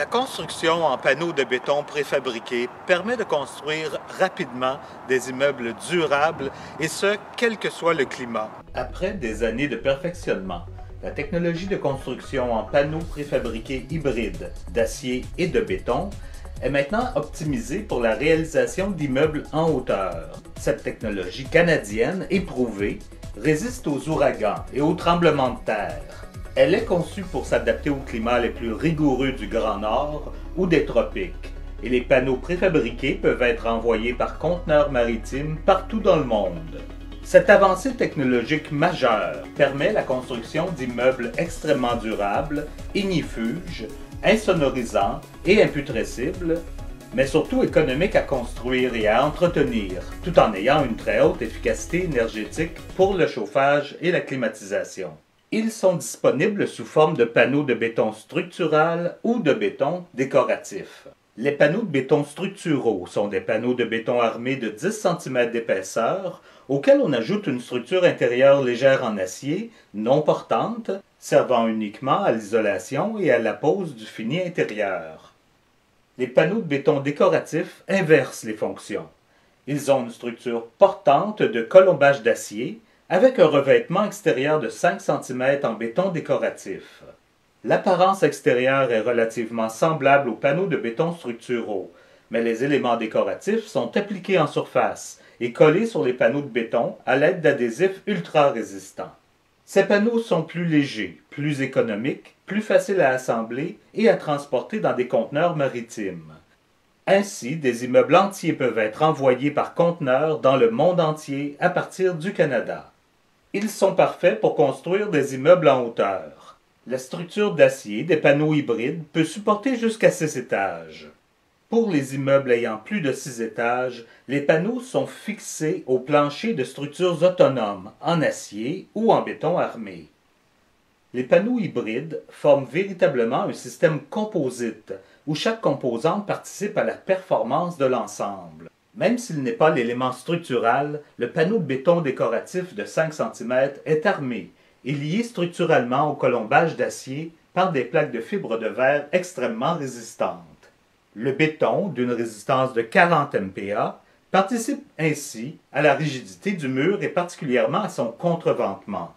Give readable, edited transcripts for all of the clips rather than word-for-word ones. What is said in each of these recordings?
La construction en panneaux de béton préfabriqués permet de construire rapidement des immeubles durables et ce, quel que soit le climat. Après des années de perfectionnement, la technologie de construction en panneaux préfabriqués hybrides d'acier et de béton est maintenant optimisée pour la réalisation d'immeubles en hauteur. Cette technologie canadienne éprouvée résiste aux ouragans et aux tremblements de terre. Elle est conçue pour s'adapter aux climats les plus rigoureux du Grand Nord ou des tropiques, et les panneaux préfabriqués peuvent être envoyés par conteneurs maritimes partout dans le monde. Cette avancée technologique majeure permet la construction d'immeubles extrêmement durables, ignifuges, insonorisants et imputrescibles, mais surtout économiques à construire et à entretenir, tout en ayant une très haute efficacité énergétique pour le chauffage et la climatisation. Ils sont disponibles sous forme de panneaux de béton structural ou de béton décoratif. Les panneaux de béton structuraux sont des panneaux de béton armés de 10 cm d'épaisseur auxquels on ajoute une structure intérieure légère en acier, non portante, servant uniquement à l'isolation et à la pose du fini intérieur. Les panneaux de béton décoratif inversent les fonctions. Ils ont une structure portante de colombage d'acier, avec un revêtement extérieur de 5 cm en béton décoratif. L'apparence extérieure est relativement semblable aux panneaux de béton structuraux, mais les éléments décoratifs sont appliqués en surface et collés sur les panneaux de béton à l'aide d'adhésifs ultra résistants. Ces panneaux sont plus légers, plus économiques, plus faciles à assembler et à transporter dans des conteneurs maritimes. Ainsi, des immeubles entiers peuvent être envoyés par conteneurs dans le monde entier à partir du Canada. Ils sont parfaits pour construire des immeubles en hauteur. La structure d'acier des panneaux hybrides peut supporter jusqu'à 6 étages. Pour les immeubles ayant plus de 6 étages, les panneaux sont fixés au plancher de structures autonomes en acier ou en béton armé. Les panneaux hybrides forment véritablement un système composite où chaque composante participe à la performance de l'ensemble. Même s'il n'est pas l'élément structural, le panneau de béton décoratif de 5 cm est armé et lié structurellement au colombage d'acier par des plaques de fibre de verre extrêmement résistantes. Le béton, d'une résistance de 40 MPa, participe ainsi à la rigidité du mur et particulièrement à son contreventement.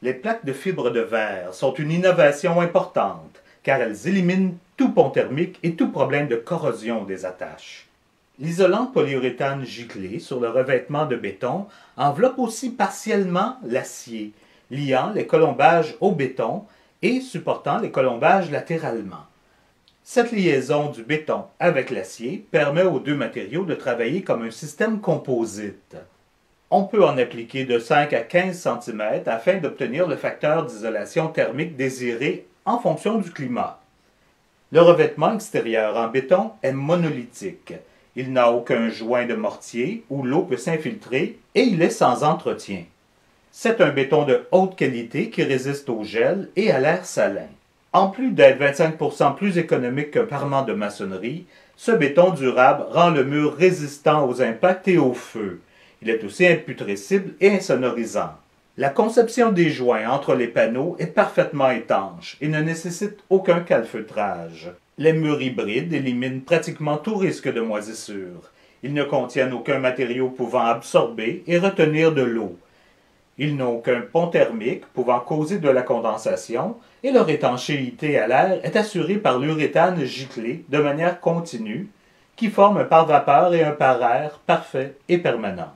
Les plaques de fibre de verre sont une innovation importante car elles éliminent tout pont thermique et tout problème de corrosion des attaches. L'isolant polyuréthane giclé sur le revêtement de béton enveloppe aussi partiellement l'acier, liant les colombages au béton et supportant les colombages latéralement. Cette liaison du béton avec l'acier permet aux deux matériaux de travailler comme un système composite. On peut en appliquer de 5 à 15 cm afin d'obtenir le facteur d'isolation thermique désiré en fonction du climat. Le revêtement extérieur en béton est monolithique. Il n'a aucun joint de mortier où l'eau peut s'infiltrer et il est sans entretien. C'est un béton de haute qualité qui résiste au gel et à l'air salin. En plus d'être 25% plus économique qu'un parement de maçonnerie, ce béton durable rend le mur résistant aux impacts et au feu. Il est aussi imputrescible et insonorisant. La conception des joints entre les panneaux est parfaitement étanche et ne nécessite aucun calfeutrage. Les murs hybrides éliminent pratiquement tout risque de moisissure. Ils ne contiennent aucun matériau pouvant absorber et retenir de l'eau. Ils n'ont aucun pont thermique pouvant causer de la condensation et leur étanchéité à l'air est assurée par l'uréthane giclé de manière continue qui forme un pare-vapeur et un pare-air parfait et permanent.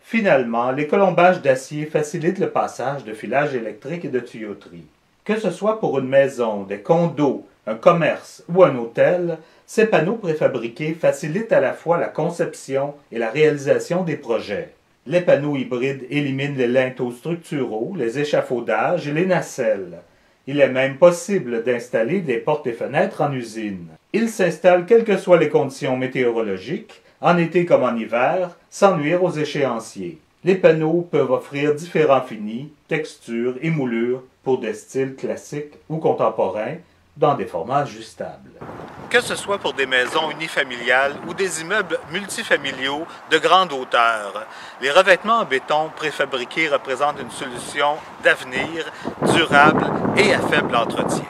Finalement, les colombages d'acier facilitent le passage de filages électriques et de tuyauterie. Que ce soit pour une maison, des condos, un commerce ou un hôtel, ces panneaux préfabriqués facilitent à la fois la conception et la réalisation des projets. Les panneaux hybrides éliminent les linteaux structuraux, les échafaudages et les nacelles. Il est même possible d'installer des portes et fenêtres en usine. Ils s'installent quelles que soient les conditions météorologiques, en été comme en hiver, sans nuire aux échéanciers. Les panneaux peuvent offrir différents finis, textures et moulures pour des styles classiques ou contemporains, dans des formats ajustables. Que ce soit pour des maisons unifamiliales ou des immeubles multifamiliaux de grande hauteur, les revêtements en béton préfabriqués représentent une solution d'avenir, durable et à faible entretien.